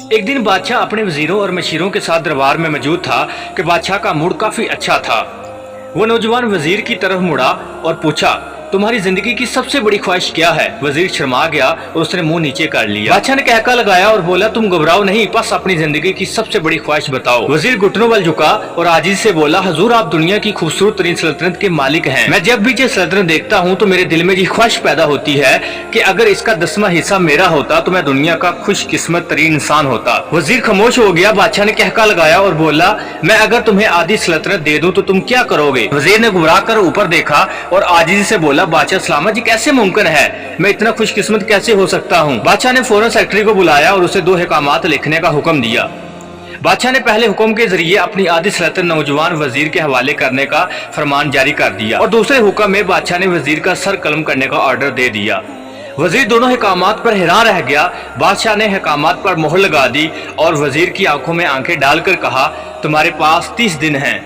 एक दिन बादशाह अपने वजीरों और मशीरों के साथ दरबार में मौजूद था कि बादशाह का मूड काफी अच्छा था। वो नौजवान वजीर की तरफ मुड़ा और पूछा, तुम्हारी जिंदगी की सबसे बड़ी ख्वाहिश क्या है? वजीर शर्मा गया और उसने मुंह नीचे कर लिया। बादशाह ने कहका लगाया और बोला, तुम घबराओ नहीं, बस अपनी जिंदगी की सबसे बड़ी ख्वाहिश बताओ। वजीर घुटनों वाल झुका और आजिज़ी से बोला, हुजूर आप दुनिया की खूबसूरत तरीन सल्तनत के मालिक हैं। मैं जब भी ये सल्तनत देखता हूँ तो मेरे दिल में ये ख्वाहिश पैदा होती है कि अगर इसका 10वां हिस्सा मेरा होता तो मैं दुनिया का खुशकिस्मत तरीन इंसान होता। वजीर खामोश हो गया। बादशाह ने कहका लगाया और बोला, मैं अगर तुम्हें आधी सल्तनत दे दूं तो तुम क्या करोगे? वजीर ने घबरा कर ऊपर देखा और आजिज़ी से बोला, बादशाह सलामत जी कैसे मुमकिन है? मैं इतना खुशकिस्मत कैसे हो सकता हूँ? बादशाह ने फौरन सेक्रेटरी को बुलाया और उसे 2 अहकामात लिखने का हुक्म दिया। बादशाह ने पहले हुक्म के जरिए अपनी आधी सल्तनत नौजवान वजीर के हवाले करने का फरमान जारी कर दिया और दूसरे हुक्म में बादशाह ने वजीर का सर कलम करने का ऑर्डर दे दिया। वजीर दोनों अहकामात पर हैरान रह गया। बादशाह ने अहकामात पर मोहर लगा दी और वजीर की आंखों में आंखें डालकर कहा, तुम्हारे पास 30 दिन हैं।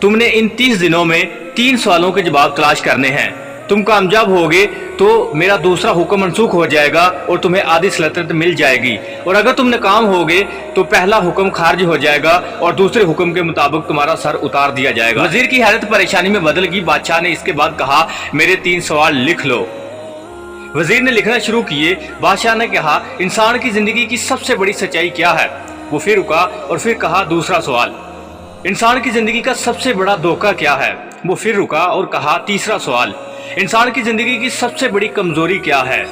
तुमने इन 30 दिनों में 3 सवालों के जवाब तलाश करने हैं। तुम कामयाब होगे तो मेरा दूसरा हुक्म मनसूख हो जाएगा और तुम्हें आधी सल्तनत मिल जाएगी, और अगर तुम नाकाम होगे तो पहला हुक्म खारिज हो जाएगा और दूसरे हुक्म के मुताबिक तुम्हारा सर उतार दिया जाएगा। वजीर की हैरत परेशानी में बदल गई। बादशाह ने इसके बाद कहा, मेरे 3 सवाल लिख लो। वजीर ने लिखना शुरू किए। बादशाह ने कहा, इंसान की जिंदगी की सबसे बड़ी सच्चाई क्या है? वो फिर रुका और फिर कहा, दूसरा सवाल। इंसान की जिंदगी का सबसे बड़ा धोखा क्या है? वो फिर रुका और कहा, तीसरा सवाल। इंसान की जिंदगी की सबसे बड़ी कमजोरी क्या है?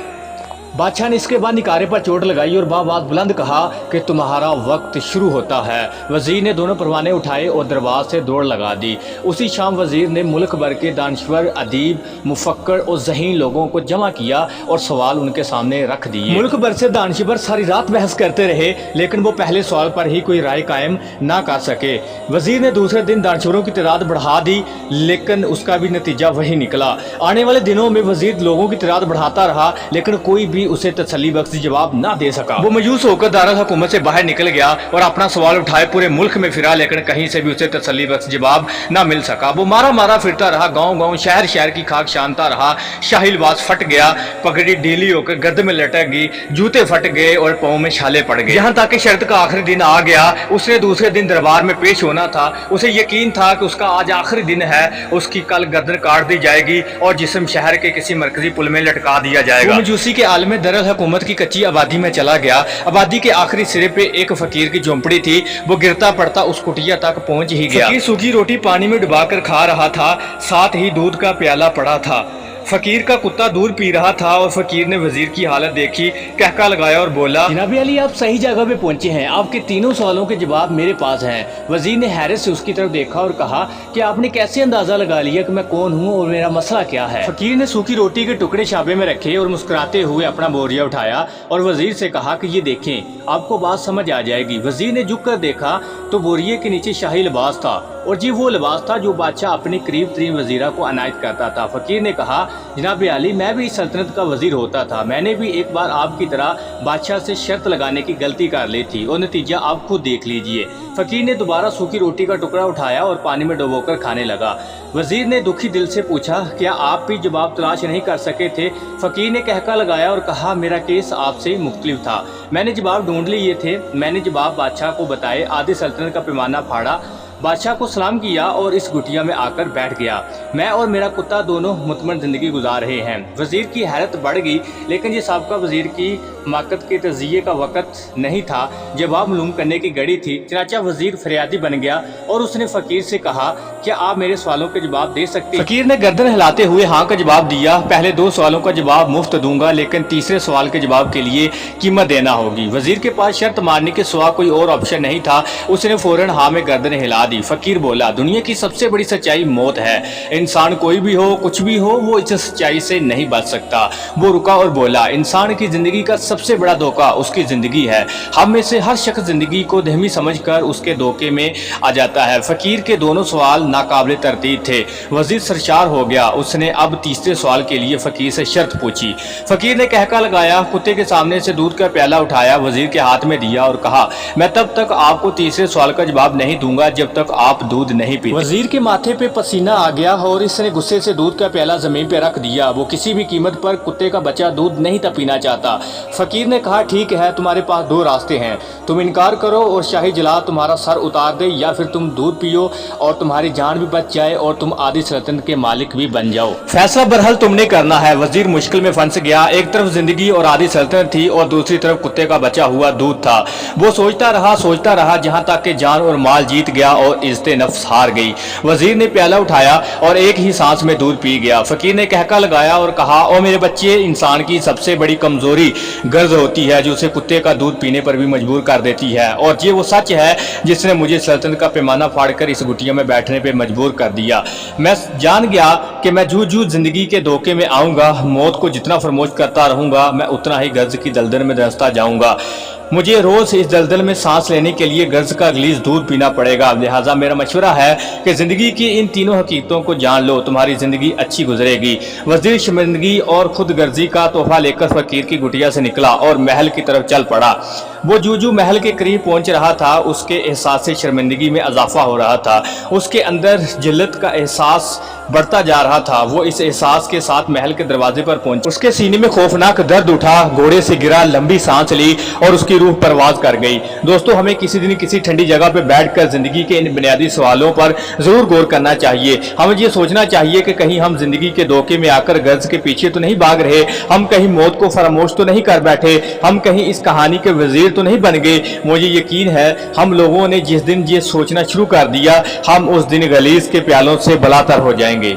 बादशाह ने इसके बाद निकारे पर चोट लगाई और बात बुलंद कहा कि तुम्हारा वक्त शुरू होता है। वजीर ने दोनों परवाने उठाए और दरबार से दौड़ लगा दी। उसी शाम वजीर ने मुल्क भर के दानश्वर, अदीब, मुफक्कर और ज़हीन लोगों को जमा किया और सवाल उनके सामने रख दिए। मुल्क भर से दानश्वर सारी रात बहस करते रहे, लेकिन वो पहले सवाल पर ही कोई राय कायम ना कर सके। वजीर ने दूसरे दिन दानश्वरों की तादाद बढ़ा दी, लेकिन उसका भी नतीजा वही निकला। आने वाले दिनों में वजीर लोगों की तादाद बढ़ाता रहा, लेकिन कोई भी उसे तसल्ली बख्श जवाब ना दे सका। वो मायूस होकर दारुल हुकूमत से बाहर निकल गया और अपना सवाल उठाए पूरे मुल्क में फिरा, लेकिन कहीं से भी उसे तसल्ली बख्श जवाब ना मिल सका। वो मारा मारा फिरता रहा, गांव गांव, शहर शहर की खाक शानता रहा। शाही लिबास फट गया, पगड़ी ढीली होकर गर्द में लटक गई, जूते फट गए और पाँव में छाले पड़ गए। यहाँ तक कि शर्त का आखिरी दिन आ गया। उसने दूसरे दिन दरबार में पेश होना था। उसे यकीन था कि उसका आज आखिरी दिन है, उसकी कल गर्दन काट दी जाएगी और जिस्म शहर के किसी मरकजी पुल में लटका दिया जाएगा। वो मजूसी के आलम में दरअसल हुकूमत की कच्ची आबादी में चला गया। आबादी के आखिरी सिरे पे एक फकीर की झोंपड़ी थी। वो गिरता पड़ता उस कुटिया तक पहुंच ही गया। फकीर सूखी रोटी पानी में डुबाकर खा रहा था, साथ ही दूध का प्याला पड़ा था। फकीर का कुत्ता दूध पी रहा था और फकीर ने वजीर की हालत देखी, कहका लगाया और बोला, जनाब अली आप सही जगह पे पहुंचे हैं, आपके तीनों सवालों के जवाब मेरे पास हैं। वजीर ने हैरत से उसकी तरफ देखा और कहा कि आपने कैसे अंदाजा लगा लिया कि मैं कौन हूँ और मेरा मसला क्या है? फकीर ने सूखी रोटी के टुकड़े शाबे में रखे और मुस्कुराते हुए अपना बोरिया उठाया और वजीर से कहा कि ये देखें, आपको बात समझ आ जाएगी। वजीर ने झुक कर देखा तो बोरिये के नीचे शाही लिबास था, और जी वो लिबास था जो बादशाह अपनी करीब तरीन वजीरा को अनायत करता था। फकीर ने कहा, जनाब अली मैं भी सल्तनत का वजीर होता था, मैंने भी एक बार आपकी तरह बादशाह से शर्त लगाने की गलती कर ली थी और नतीजा आप खुद देख लीजिए। फकीर ने दोबारा सूखी रोटी का टुकड़ा उठाया और पानी में डुबोकर खाने लगा। वजीर ने दुखी दिल से पूछा, क्या आप भी जवाब तलाश नहीं कर सके थे? फकीर ने कहका लगाया और कहा, मेरा केस आपसे मुख्तलिफ था, मैंने जवाब ढूंढ लिए थे। मैंने जवाब बादशाह को बताए, आधी सल्तनत का पैमाना फाड़ा, बादशाह को सलाम किया और इस कुटिया में आकर बैठ गया। मैं और मेरा कुत्ता दोनों मुतमईन जिंदगी गुजार रहे हैं। वजीर की हैरत बढ़ गई, लेकिन ये साबका वजीर की माकत के तजिये का वक़्त नहीं था, जवाब मालूम करने की घड़ी थी। चनाचा वजीर फरियादी बन गया और उसने फकीर से कहा, क्या आप मेरे सवालों के जवाब दे सकते? फकीर ने गर्दन हिलाते हुए हाँ का जवाब दिया। पहले 2 सवालों का जवाब मुफ्त दूंगा, लेकिन तीसरे सवाल के जवाब के लिए कीमत देना होगी। वजीर के पास शर्त मारने के सिवा कोई और ऑप्शन नहीं था। उसने फौरन हाँ में गर्दन हिला दी। फकीर बोला, दुनिया की सबसे बड़ी सच्चाई मौत है। इंसान कोई भी हो, कुछ भी हो, वो इस सच्चाई से नहीं बच सकता। वो रुका और बोला, इंसान की जिंदगी का सबसे बड़ा धोखा उसकी जिंदगी है। हम में से हर शख्स जिंदगी को धहमी समझकर उसके धोखे में आ जाता है। फकीर के दोनों सवाल नाकाबिल तरतीब थे। वजीर सरशार हो गया। उसने अब तीसरे सवाल के लिए फकीर से शर्त पूछी। फकीर ने कहका लगाया, कुत्ते के सामने से दूध का प्याला उठाया, वजीर के हाथ में दिया और कहा, मैं तब तक आपको तीसरे सवाल का जवाब नहीं दूंगा जब तक आप दूध नहीं पीते। वजीर के माथे पे पसीना आ गया और इसने गुस्से से दूध का प्याला जमीन पे रख दिया। वो किसी भी कीमत पर कुत्ते का बच्चा दूध नहीं था पीना चाहता। फकीर ने कहा, ठीक है, तुम्हारे पास दो रास्ते हैं, तुम इनकार करो और शाही जला तुम्हारा सर उतार दे, या फिर तुम दूध पियो और तुम्हारी जान भी बच जाए और तुम आधी सल्तनत के मालिक भी बन जाओ। फैसला बहरहाल तुमने करना है। वजीर मुश्किल में फंस गया। एक तरफ जिंदगी और आधी सल्तनत थी और दूसरी तरफ कुत्ते का बचा हुआ दूध था। वो सोचता रहा जहां तक कि जान और माल जीत गया और इज्जत नफ्स हार गई। वजीर ने प्याला उठाया और एक ही सांस में दूध पी गया। फकीर ने कहका लगाया और कहा, ओ मेरे बच्चे, इंसान की सबसे बड़ी कमजोरी गर्ज होती है जो उसे कुत्ते का दूध पीने पर भी मजबूर कर देती है, और ये वो सच है जिसने मुझे सल्तनत का पैमाना फाड़कर इस गुटिया में बैठने पर मजबूर कर दिया। मैं जान गया कि मैं जूझ जिंदगी के धोखे में आऊंगा। मौत को जितना फरमोश करता रहूंगा, मैं उतना ही गर्ज की दलदल में धंसता जाऊंगा। मुझे रोज इस दलदल में सांस लेने के लिए गर्ज का गलीज दूध पीना पड़ेगा। लिहाजा मेरा मशवरा है कि जिंदगी की इन तीनों हकीकतों को जान लो, तुम्हारी जिंदगी अच्छी गुजरेगी। वजीर शर्मिंदगी और खुद गर्जी का तोहफा लेकर फकीर की गुटिया से निकला और महल की तरफ चल पड़ा। वो जूजू महल के करीब पहुंच रहा था, उसके एहसास से शर्मिंदगी में इजाफा हो रहा था। उसके अंदर जिल्लत का एहसास बढ़ता जा रहा था। वो इस एहसास के साथ महल के दरवाजे पर पहुंचा। उसके सीने में खौफनाक दर्द उठा, घोड़े से गिरा, लंबी सांस ली और उसकी रूह परवाज कर गई। दोस्तों, हमें किसी दिन किसी ठंडी जगह पर बैठकर जिंदगी के इन बुनियादी सवालों पर जरूर गौर करना चाहिए। हमें ये सोचना चाहिए कि कहीं हम जिंदगी के धोखे में आकर गर्ज के पीछे तो नहीं भाग रहे, हम कहीं मौत को फरामोश तो नहीं कर बैठे, हम कहीं इस कहानी के वजीर तो नहीं बन गए। मुझे यकीन है हम लोगों ने जिस दिन ये सोचना शुरू कर दिया, हम उस दिन गलीज के प्यालों से बलातर हो जाएंगे।